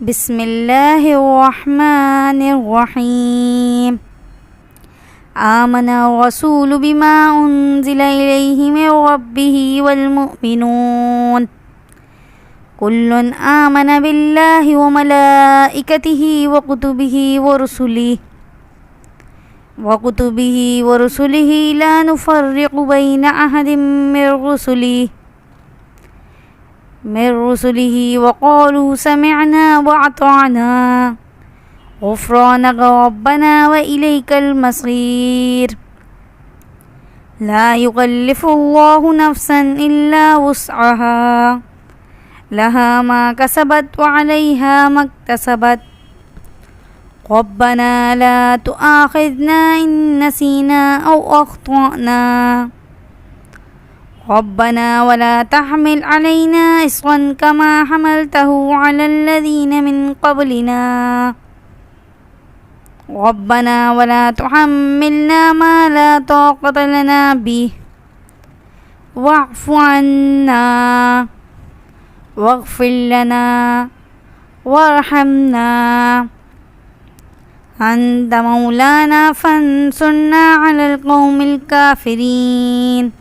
بسم الله الرحمن الرحيم آمن الرسول بما أنزل إليه من ربه والمؤمنون كل آمن بالله وملائكته وكتبه ورسله لا نفرق بين أحد من رسله وقالوا سمعنا وأطعنا غفرانك ربنا وإليك المصير لا يكلف الله نفسا إلا وسعها لها ما كسبت وعليها ما اكتسبت ربنا لا تؤاخذنا إن نسينا أو أخطأنا ربنا ولا تحمل علينا إصرا كما حملته على الذين من قبلنا ربنا ولا تحملنا ما لا طاقة لنا به واعف عنا واغفر لنا وارحمنا أنت مولانا فانصرنا على القوم الكافرين